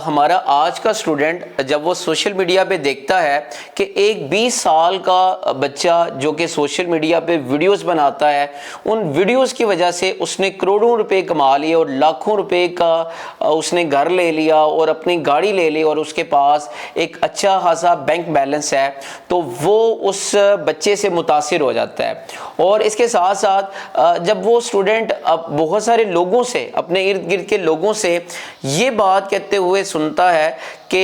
ہمارا آج کا اسٹوڈنٹ جب وہ سوشل میڈیا پہ دیکھتا ہے کہ ایک 20 سال کا بچہ جو کہ سوشل میڈیا پہ ویڈیوز بناتا ہے، ان ویڈیوز کی وجہ سے اس نے کروڑوں روپے کما لیے اور لاکھوں روپے کا اس نے گھر لے لیا اور اپنی گاڑی لے لی اور اس کے پاس ایک اچھا خاصا بینک بیلنس ہے، تو وہ اس بچے سے متاثر ہو جاتا ہے۔ اور اس کے ساتھ ساتھ جب وہ اسٹوڈنٹ بہت سارے لوگوں سے، اپنے ارد گرد کے لوگوں سے یہ بات کہتے ہوئے سنتا ہے کہ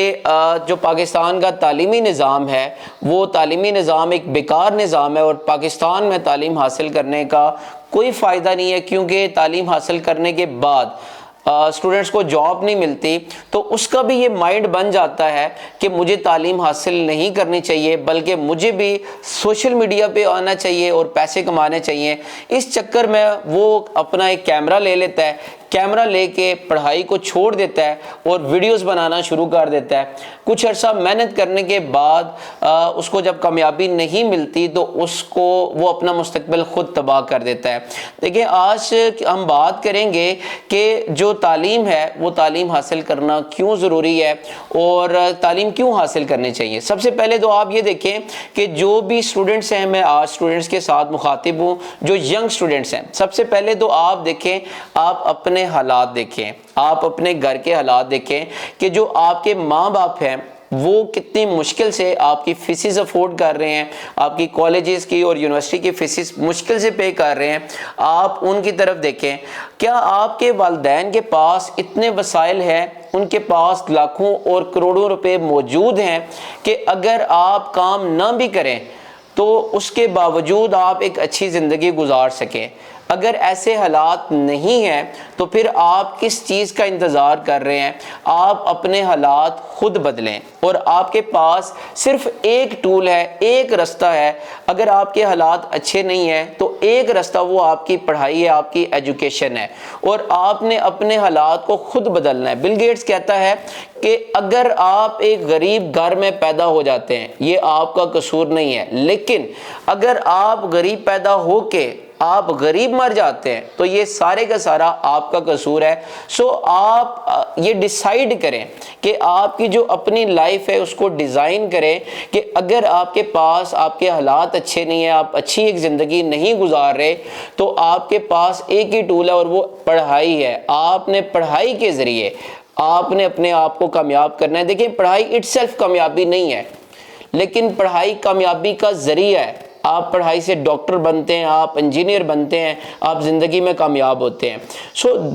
جو پاکستان کا تعلیمی نظام ہے وہ تعلیمی نظام ایک بیکار نظام ہے اور پاکستان میں تعلیم حاصل کرنے کا کوئی فائدہ نہیں ہے، کیونکہ تعلیم حاصل کرنے کے بعد اسٹوڈنٹس کو جاب نہیں ملتی، تو اس کا بھی یہ مائنڈ بن جاتا ہے کہ مجھے تعلیم حاصل نہیں کرنی چاہیے بلکہ مجھے بھی سوشل میڈیا پہ آنا چاہیے اور پیسے کمانے چاہیے۔ اس چکر میں وہ اپنا ایک کیمرہ لے لیتا ہے، کیمرہ لے کے پڑھائی کو چھوڑ دیتا ہے اور ویڈیوز بنانا شروع کر دیتا ہے۔ کچھ عرصہ محنت کرنے کے بعد اس کو جب کامیابی نہیں ملتی تو اس کو وہ اپنا مستقبل خود تباہ کر دیتا ہے۔ دیکھیں، آج ہم بات کریں گے کہ جو تعلیم ہے وہ تعلیم حاصل کرنا کیوں ضروری ہے اور تعلیم کیوں حاصل کرنی چاہیے۔ سب سے پہلے تو آپ یہ دیکھیں کہ جو بھی اسٹوڈنٹس ہیں، میں آج اسٹوڈنٹس کے ساتھ مخاطب ہوں جو ینگ اسٹوڈنٹس ہیں، سب سے پہلے تو آپ دیکھیں، آپ اپنے حالات دیکھیں، آپ اپنے گھر کے حالات دیکھیں کہ جو آپ کے ماں باپ ہیں وہ کتنی مشکل سے آپ کی فیسز افورڈ کر رہے ہیں، آپ کی کالجز کی اور یونیورسٹی کی فیسز مشکل سے پے کر رہے ہیں۔ آپ ان کی طرف دیکھیں، کیا آپ کے والدین کے پاس اتنے وسائل ہیں، ان کے پاس لاکھوں اور کروڑوں روپے موجود ہیں کہ اگر آپ کام نہ بھی کریں تو اس کے باوجود آپ ایک اچھی زندگی گزار سکیں؟ اگر ایسے حالات نہیں ہیں تو پھر آپ کس چیز کا انتظار کر رہے ہیں؟ آپ اپنے حالات خود بدلیں، اور آپ کے پاس صرف ایک ٹول ہے، ایک رستہ ہے۔ اگر آپ کے حالات اچھے نہیں ہیں تو ایک رستہ وہ آپ کی پڑھائی ہے، آپ کی ایجوکیشن ہے، اور آپ نے اپنے حالات کو خود بدلنا ہے۔ بل گیٹس کہتا ہے کہ اگر آپ ایک غریب گھر میں پیدا ہو جاتے ہیں یہ آپ کا قصور نہیں ہے، لیکن اگر آپ غریب پیدا ہو کے آپ غریب مر جاتے ہیں تو یہ سارے کا سارا آپ کا قصور ہے۔ سو آپ یہ ڈیسائیڈ کریں کہ آپ کی جو اپنی لائف ہے اس کو ڈیزائن کریں کہ اگر آپ کے پاس آپ کے حالات اچھے نہیں ہیں، آپ اچھی ایک زندگی نہیں گزار رہے، تو آپ کے پاس ایک ہی ٹول ہے اور وہ پڑھائی ہے۔ آپ نے پڑھائی کے ذریعے آپ نے اپنے آپ کو کامیاب کرنا ہے۔ دیکھیں، پڑھائی اٹ سیلف کامیابی نہیں ہے، لیکن پڑھائی کامیابی کا ذریعہ ہے۔ آپ پڑھائی سے ڈاکٹر بنتے ہیں، آپ انجینئر بنتے ہیں، آپ زندگی میں کامیاب ہوتے ہیں۔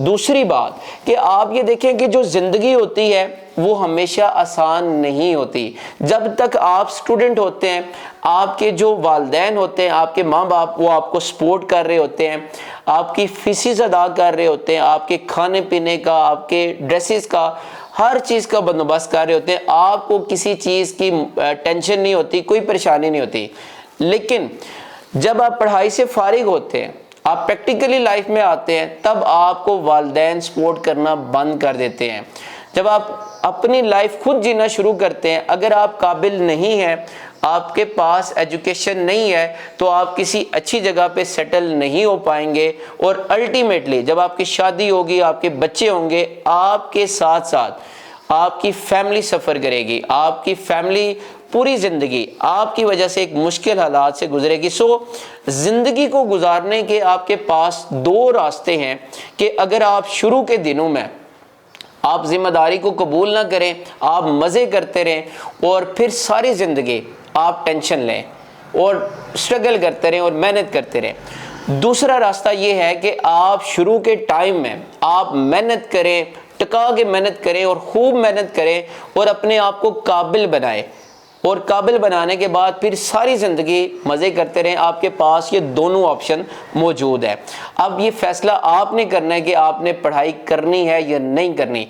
دوسری بات کہ آپ یہ دیکھیں کہ جو زندگی ہوتی ہے وہ ہمیشہ آسان نہیں ہوتی۔ جب تک آپ اسٹوڈنٹ ہوتے ہیں، آپ کے جو والدین ہوتے ہیں، آپ کے ماں باپ، وہ آپ کو سپورٹ کر رہے ہوتے ہیں، آپ کی فیسز ادا کر رہے ہوتے ہیں، آپ کے کھانے پینے کا، آپ کے ڈریسز کا، ہر چیز کا بندوبست کر رہے ہوتے ہیں، آپ کو کسی چیز کی ٹینشن نہیں ہوتی، کوئی پریشانی نہیں ہوتی۔ لیکن جب آپ پڑھائی سے فارغ ہوتے ہیں، آپ پریکٹیکلی لائف میں آتے ہیں، تب آپ کو والدین سپورٹ کرنا بند کر دیتے ہیں۔ جب آپ اپنی لائف خود جینا شروع کرتے ہیں، اگر آپ قابل نہیں ہیں، آپ کے پاس ایجوکیشن نہیں ہے، تو آپ کسی اچھی جگہ پہ سیٹل نہیں ہو پائیں گے، اور الٹیمیٹلی جب آپ کی شادی ہوگی، آپ کے بچے ہوں گے، آپ کے ساتھ ساتھ آپ کی فیملی سفر کرے گی، آپ کی فیملی پوری زندگی آپ کی وجہ سے ایک مشکل حالات سے گزرے گی۔ زندگی کو گزارنے کے آپ کے پاس دو راستے ہیں کہ اگر آپ شروع کے دنوں میں آپ ذمہ داری کو قبول نہ کریں، آپ مزے کرتے رہیں، اور پھر ساری زندگی آپ ٹینشن لیں اور اسٹرگل کرتے رہیں اور محنت کرتے رہیں۔ دوسرا راستہ یہ ہے کہ آپ شروع کے ٹائم میں آپ محنت کریں، ٹکا کے محنت کریں اور خوب محنت کریں اور اپنے آپ کو قابل بنائیں، اور قابل بنانے کے بعد پھر ساری زندگی مزے کرتے رہیں۔ آپ کے پاس یہ دونوں آپشن موجود ہے۔ اب یہ فیصلہ آپ نے کرنا ہے کہ آپ نے پڑھائی کرنی ہے یا نہیں کرنی۔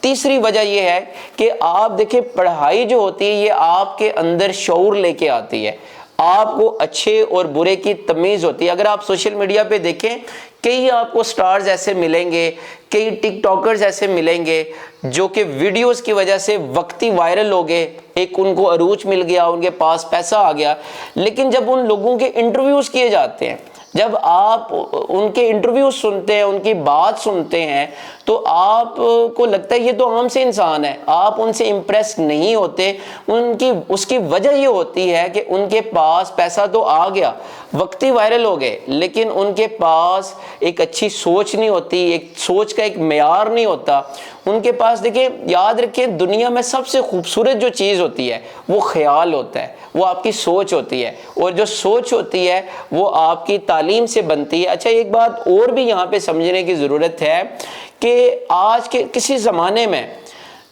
تیسری وجہ یہ ہے کہ آپ دیکھیں، پڑھائی جو ہوتی ہے یہ آپ کے اندر شعور لے کے آتی ہے، آپ کو اچھے اور برے کی تمیز ہوتی ہے۔ اگر آپ سوشل میڈیا پہ دیکھیں، کئی آپ کو سٹارز ایسے ملیں گے، کئی ٹک ٹاکرز ایسے ملیں گے جو کہ ویڈیوز کی وجہ سے وقتی وائرل ہو گئے، ایک ان کو عروج مل گیا، ان کے پاس پیسہ آ گیا، لیکن جب ان لوگوں کے انٹرویوز کیے جاتے ہیں، جب آپ ان کے انٹرویوز سنتے ہیں، ان کی بات سنتے ہیں، تو آپ کو لگتا ہے یہ تو عام سے انسان ہے، آپ ان سے امپریس نہیں ہوتے۔ اس کی وجہ یہ ہوتی ہے کہ ان کے پاس پیسہ تو آ گیا، وقتی وائرل ہو گئے، لیکن ان کے پاس ایک اچھی سوچ نہیں ہوتی، ایک سوچ کا ایک معیار نہیں ہوتا ان کے پاس۔ دیکھیں، یاد رکھیں، دنیا میں سب سے خوبصورت جو چیز ہوتی ہے وہ خیال ہوتا ہے، وہ آپ کی سوچ ہوتی ہے، اور جو سوچ ہوتی ہے وہ آپ کی تعلیم سے بنتی ہے۔ اچھا، ایک بات اور بھی یہاں پہ سمجھنے کی ضرورت ہے کہ آج کے کسی زمانے میں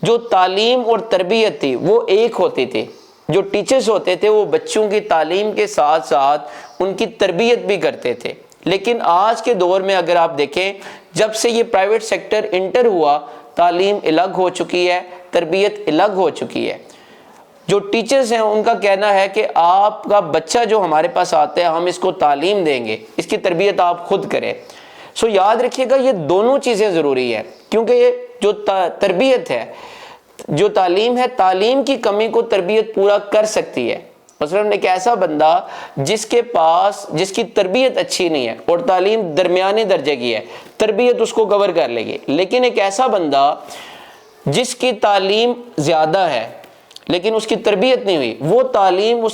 جو تعلیم اور تربیت تھی وہ ایک ہوتی تھی۔ جو ٹیچرز ہوتے تھے وہ بچوں کی تعلیم کے ساتھ ساتھ ان کی تربیت بھی کرتے تھے، لیکن آج کے دور میں اگر آپ دیکھیں، جب سے یہ پرائیویٹ سیکٹر انٹر ہوا، تعلیم الگ ہو چکی ہے، تربیت الگ ہو چکی ہے۔ جو ٹیچرز ہیں ان کا کہنا ہے کہ آپ کا بچہ جو ہمارے پاس آتا ہے ہم اس کو تعلیم دیں گے، اس کی تربیت آپ خود کریں۔ سو یاد رکھیے گا، یہ دونوں چیزیں ضروری ہے، کیونکہ یہ جو تربیت ہے، جو تعلیم ہے، تعلیم کی کمی کو تربیت پورا کر سکتی ہے۔ مثلا ایک ایسا بندہ جس کی تربیت اچھی نہیں ہے اور تعلیم درمیانے درجے کی ہے، تربیت اس کو کور کر لے گی، لیکن ایک ایسا بندہ جس کی تعلیم زیادہ ہے لیکن اس کی تربیت نہیں ہوئی، وہ تعلیم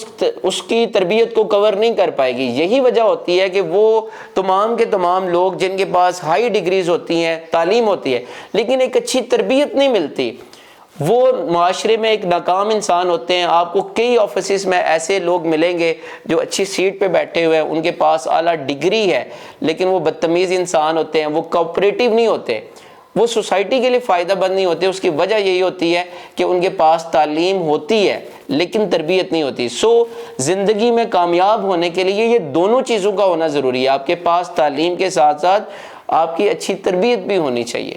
اس کی تربیت کو کور نہیں کر پائے گی۔ یہی وجہ ہوتی ہے کہ وہ تمام کے تمام لوگ جن کے پاس ہائی ڈگریز ہوتی ہیں، تعلیم ہوتی ہے، لیکن ایک اچھی تربیت نہیں ملتی، وہ معاشرے میں ایک ناکام انسان ہوتے ہیں۔ آپ کو کئی آفیسز میں ایسے لوگ ملیں گے جو اچھی سیٹ پہ بیٹھے ہوئے ہیں، ان کے پاس اعلیٰ ڈگری ہے، لیکن وہ بدتمیز انسان ہوتے ہیں، وہ کوآپریٹیو نہیں ہوتے، وہ سوسائٹی کے لیے فائدہ مند نہیں ہوتے۔ اس کی وجہ یہی ہوتی ہے کہ ان کے پاس تعلیم ہوتی ہے لیکن تربیت نہیں ہوتی۔ زندگی میں کامیاب ہونے کے لیے یہ دونوں چیزوں کا ہونا ضروری ہے، آپ کے پاس تعلیم کے ساتھ ساتھ آپ کی اچھی تربیت بھی ہونی چاہیے۔